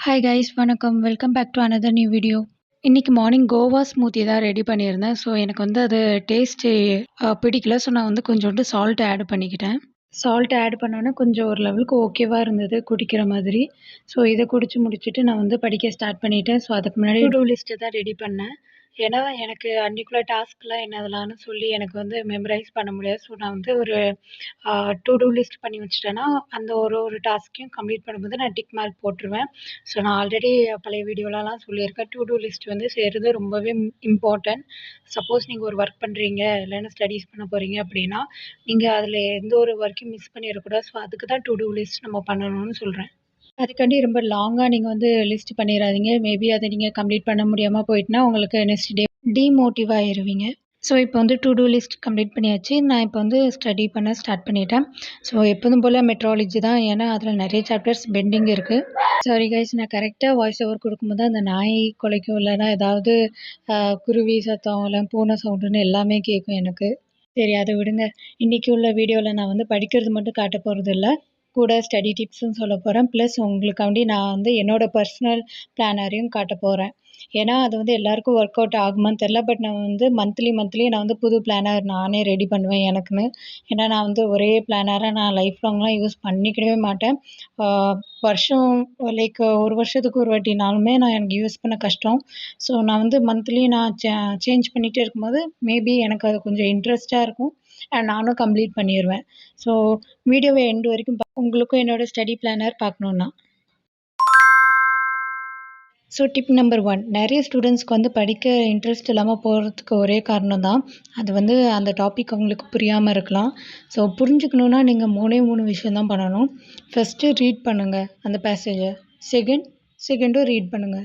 Hi guys வணக்கம். Welcome back to another new video. இன்னைக்கு morning guava smoothie தான் ready பண்ணியிருந்தேன். ஸோ எனக்கு வந்து அது டேஸ்ட்டு பிடிக்கல. ஸோ நான் வந்து கொஞ்சோண்டு சால்ட் ஆட் பண்ணிக்கிட்டேன். சால்ட் ஆட் பண்ணோன்னே கொஞ்சம் ஒரு லெவலுக்கு ஓகேவா இருந்தது குடிக்கிற மாதிரி. ஸோ இதை குடிச்சு முடிச்சுட்டு நான் வந்து படிக்க ஸ்டார்ட் பண்ணிட்டேன். ஸோ அதுக்கு முன்னாடி டூ லிஸ்ட்டு தான் ரெடி பண்ணேன். ஏன்னா எனக்கு அன்னைக்குள்ள டாஸ்க்லாம் என்னதெல்லாம்னு சொல்லி எனக்கு வந்து மெமரைஸ் பண்ண முடியாது. ஸோ நான் வந்து ஒரு டூ டூ லிஸ்ட் பண்ணி வச்சுட்டேன்னா, அந்த ஒரு ஒரு டாஸ்க்கையும் கம்ப்ளீட் பண்ணும்போது நான் டிக் மார்க் போட்டுருவேன். ஸோ நான் ஆல்ரெடி பழைய வீடியோலலாம் சொல்லியிருக்கேன். டூ டூ லிஸ்ட் வந்து செய்கிறது ரொம்பவே இம்பார்ட்டன்ட். சப்போஸ் நீங்கள் ஒரு ஒர்க் பண்ணுறீங்க, இல்லைன்னா ஸ்டடீஸ் பண்ண போகிறீங்க அப்படின்னா, நீங்கள் அதில் எந்த ஒரு ஒர்க்கையும் மிஸ் பண்ணிடக்கூடாது. ஸோ அதுக்கு தான் டூ டூ லிஸ்ட் நம்ம பண்ணணும்னு சொல்கிறேன். அதுக்காண்டி ரொம்ப லாங்கா நீங்க வந்து லிஸ்ட் பண்ணிறாதீங்க. மேபி அத நீங்க கம்ப்ளீட் பண்ண முடியாம போயிட்டுனா, உங்களுக்கு நெக்ஸ்ட் டே டிமோட்டிவ் ஆயிருவீங்க. ஸோ இப்போ வந்து டூ டூ லிஸ்ட் கம்ப்ளீட் பண்ணியாச்சு. நான் இப்போ வந்து ஸ்டடி பண்ண ஸ்டார்ட் பண்ணிட்டேன். ஸோ எப்போதும் போல மெட்ராலஜி தான். ஏன்னா, அதில நெறைய சாப்டர்ஸ் பெண்டிங் இருக்கு. சாரி கைஸ், நான் கரெக்ட்டா வாய்ஸ் ஓவர் குடுக்கும்போது அந்த நாய் குலைக்கும், இல்லன்னா ஏதாவது குருவி சத்தம், இல்ல பூனை சவுண்டுன்னு எல்லாமே கேட்கும் எனக்கு. சரி அத விடுங்க. இன்னைக்கு உள்ள வீடியோல நான் வந்து படிக்கிறது மட்டும் காட்டப் போறதில்ல. கூட ஸ்டடி டிப்ஸும் சொல்லப் போறேன். ப்ளஸ் உங்களுக்காண்டி நான் வந்து என்னோட பர்சனல் பிளானரையும் காட்டப் போறேன். ஏன்னா, அது வந்து எல்லாருக்கும் ஒர்க் அவுட் ஆகுமான்னு தெரியல. பட் நான் வந்து மந்த்லி நான் வந்து புது பிளானர் நானே ரெடி பண்ணுவேன் எனக்குன்னு. ஏன்னா, நான் வந்து ஒரே பிளானரா நான் லைஃப் லாங்லாம் யூஸ் பண்ணிக்கவே மாட்டேன். ஆ வருஷம் லைக் 1 வருஷத்துக்கு ஒரு வாட்டினாலுமே நான் எனக்கு யூஸ் பண்ண கஷ்டம். ஸோ நான் வந்து மந்த்லி நான் சேஞ்ச் பண்ணிட்டே இருக்கும்போது, மேபி எனக்கு அது கொஞ்சம் இன்ட்ரெஸ்ட்டா இருக்கும். அண்ட் நானும் கம்ப்ளீட் பண்ணிருவேன். ஸோ வீடியோவ எண்ட் வரைக்கும் உங்களுக்கும் என்னோட ஸ்டடி பிளானர் பார்க்கணுன்னா. ஸோ டிப் நம்பர் 1, நெறைய ஸ்டூடெண்ட்ஸ்க்கு வந்து படிக்க இன்ட்ரெஸ்ட் இல்லாம போறதுக்கு ஒரே காரணம் தான். அது வந்து அந்த டாபிக் அவங்களுக்கு புரியாம இருக்கலாம். ஸோ புரிஞ்சுக்கணுன்னா நீங்க 3 விஷயம் தான் பண்ணணும். ஃபர்ஸ்ட்டு ரீட் பண்ணுங்க அந்த பேசேஜ. செகண்டும் ரீட் பண்ணுங்க.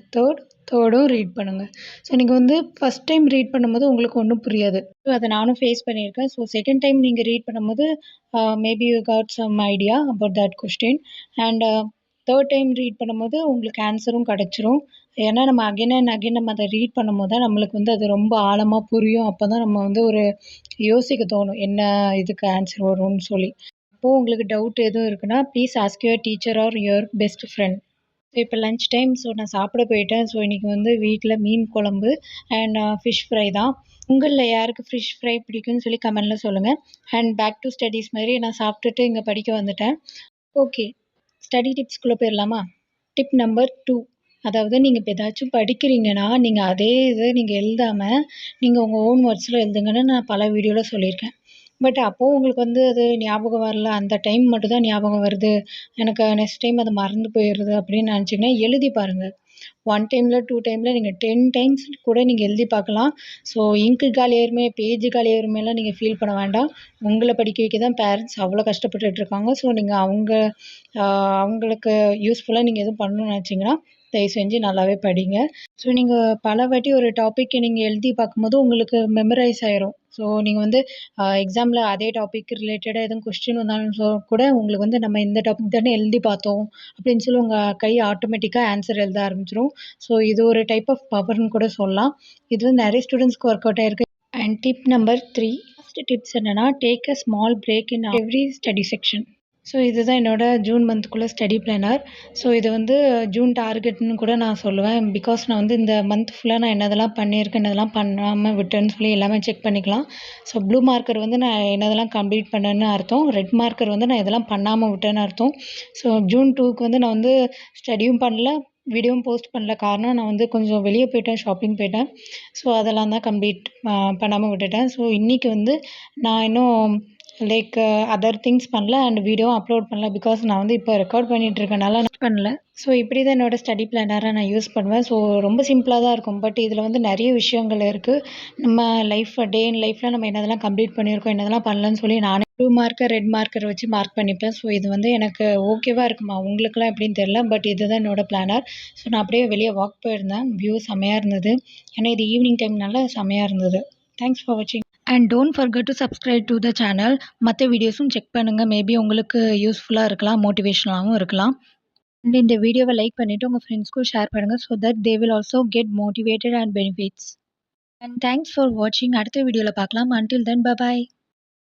தேர்டும் ரீட் பண்ணுங்க. ஸோ நீங்க வந்து ஃபர்ஸ்ட் டைம் ரீட் பண்ணும்போது உங்களுக்கு ஒண்ணும் புரியாது. ஸோ அத நானும் ஃபேஸ் பண்ணியிருக்கேன். ஸோ செகண்ட் டைம் நீங்க ரீட் பண்ணும்போது maybe you got some idea about that question. And third time read பண்ணும்போது உங்களுக்கு ஆன்ஸரும் கிடைச்சிரும். ஏன்னா நம்ம அகைன் அண்ட் அகைன் நம்ம அத ரீட் பண்ணும்போது தான் நம்மளுக்கு வந்து அது ரொம்ப ஆழமா புரியும். அப்ப தான் நம்ம வந்து ஒரு யோசிக்க தோணும். என்ன இதுக்கு ஆன்ஸர் வரும்னு சொல்லி. அப்போ உங்களுக்கு டவுட் எதுவும் இருக்குன்னா, please ask your teacher or your best friend. இப்போ லஞ்ச் டைம். ஸோ நான் சாப்பிட போயிட்டேன். ஸோ இன்னைக்கு வந்து வீட்ல மீன் குழம்பு அண்ட் ஃபிஷ் ஃப்ரை தான். உங்கள்ல யாருக்கு ஃபிஷ் ஃப்ரை பிடிக்கும்னு சொல்லி கமெண்ட்ல சொல்லுங்க. அண்ட் பேக் டு ஸ்டடீஸ் மாரி நான் சாப்பிட்டுட்டு இங்க படிக்க வந்துட்டேன். ஓகே. ஸ்டடி டிப்ஸ்குள்ள போயிரலாமா? டிப் நம்பர் 2, அதாவது நீங்க இப்ப ஏதாச்சும் படிக்கிறீங்கன்னா, நீங்க அதே இத நீங்க எழுதாம, நீங்க உங்க ஓன் வேர்ட்ஸ்ல எழுதுங்கன்னு நான் பல வீடியோல சொல்லியிருக்கேன். பட் அப்பவும் உங்களுக்கு வந்து அது ஞாபகம் வரல. அந்த டைம் மட்டும் தான் ஞாபகம் வருது. எனக்கு நெக்ஸ்ட் டைம் அது மறந்து போயிருது அப்படின்னு நினச்சிங்கன்னா, எழுதி பாருங்க. 1 டைம்ல, 2 டைம்ல நீங்க 10 டைம்ஸ் கூட நீங்க எழுதி பார்க்கலாம். ஸோ இங்க் காலியாயிருமே, பேஜ் காலியாயிருமேலாம் நீங்க ஃபீல் பண்ண வேண்டாம். உங்கள படிக்க வைக்க தான் பேரண்ட்ஸ் அவ்வளோ கஷ்டப்பட்டுட்டு இருக்காங்க. ஸோ நீங்க அ அவங்களுக்கு யூஸ்ஃபுல்லா நீங்க எதுவும் பண்ணணும்னு நினச்சீங்கன்னா, தயவு செஞ்சு நல்லாவே படிங்க. ஸோ நீங்க பல வாட்டி ஒரு டாபிக்க நீங்க எழுதி பார்க்கும்போது உங்களுக்கு மெமரைஸ் ஆயிரும். ஸோ நீங்க வந்து எக்ஸாம்ல அதே டாபிக் ரிலேட்டடா எதுவும் கொஸ்டின் வந்தாலும் கூட உங்களுக்கு வந்து நம்ம இந்த டாபிக் தானே எழுதி பார்த்தோம் அப்படின்னு சொல்லி உங்க கை ஆட்டோமேட்டிக்கா ஆன்சர் எழுத ஆரம்பிச்சுரும். ஸோ இது ஒரு டைப் ஆஃப் பவர்ன்னு கூட சொல்லலாம். இது வந்து நிறைய ஸ்டூடெண்ட்ஸ்க்கு ஒர்க் அவுட் ஆயிருக்கு. And tip number 3, first tips என்னன்னா, take a small break in every study section. So இதுதான் என்னோட ஜூன் மந்த்துக்குள்ள ஸ்டடி பிளானர். ஸோ இது வந்து ஜூன் டார்கெட்ன்னு கூட நான் சொல்லுவேன். பிகாஸ் நான் வந்து இந்த மந்த் ஃபுல்லா நான் என்னதெல்லாம் பண்ணியிருக்கேன், என்னதெல்லாம் பண்ணாம விட்டேன்னு சொல்லி எல்லாமே செக் பண்ணிக்கலாம். ஸோ ப்ளூ மார்க்கர் வந்து நான் என்னதெல்லாம் கம்ப்ளீட் பண்ணேன்னு அர்த்தம். ரெட் மார்க்கர் வந்து நான் எதெல்லாம் பண்ணாம விட்டேன்னு அர்த்தம். ஸோ ஜூன் 2க்கு வந்து நான் வந்து ஸ்டடியும் பண்ணல, வீடியோவும் போஸ்ட் பண்ணல. காரணம் நான் வந்து கொஞ்சம் வெளிய போயிட்டேன், ஷாப்பிங் போயிட்டேன். ஸோ அதெல்லாம் தான் கம்ப்ளீட் பண்ணாம விட்டுட்டேன். ஸோ இன்னைக்கு வந்து நான் இன்னும் லைக் அதர் திங்ஸ் பண்ணல அண்ட் வீடியோவும் அப்லோட் பண்ணல. பிகாஸ் நான் வந்து இப்போ ரெக்கார்ட் பண்ணிட்டு இருக்கனால நான் பண்ணல. ஸோ இப்படி தான் என்னோட ஸ்டடி பிளானரை நான் யூஸ் பண்ணுவேன். ஸோ ரொம்ப சிம்பிளாக தான் இருக்கும். பட் இதில் வந்து நிறைய விஷயங்கள் இருக்குது. நம்ம டே இன் லைஃப்பில் நம்ம என்னதெல்லாம் கம்ப்ளீட் பண்ணியிருக்கோம், என்னதெல்லாம் பண்ணலன்னு சொல்லி நானே ப்ளூ மார்க்கர், ரெட் மார்க்கர் வச்சு மார்க் பண்ணிப்பேன். ஸோ இது வந்து எனக்கு ஓகேவா இருக்குமா, உங்களுக்குலாம் எப்படின்னு தெரியல. பட் இதுதான் என்னோட பிளானர். ஸோ நான் அப்படியே வெளியே வாக் போயிருந்தேன். வியூ செம்மையாக இருந்தது. ஏன்னா இது ஈவினிங் டைம்னால செம்மையாக இருந்தது. தேங்க்ஸ் ஃபார் வாட்சிங். And don't forget to subscribe to the channel. மற்ற வீடியோஸும் செக் பண்ணுங்கள். மேபி உங்களுக்கு யூஸ்ஃபுல்லாக இருக்கலாம், மோட்டிவேஷனலாகவும் இருக்கலாம். அண்ட் இந்த வீடியோவை லைக் பண்ணிவிட்டு உங்கள் ஃப்ரெண்ட்ஸ்க்கும் ஷேர் பண்ணுங்கள். So that they will also get motivated and benefits. And thanks for வாட்சிங். அடுத்த வீடியோவில் பார்க்கலாம். Until then bye bye.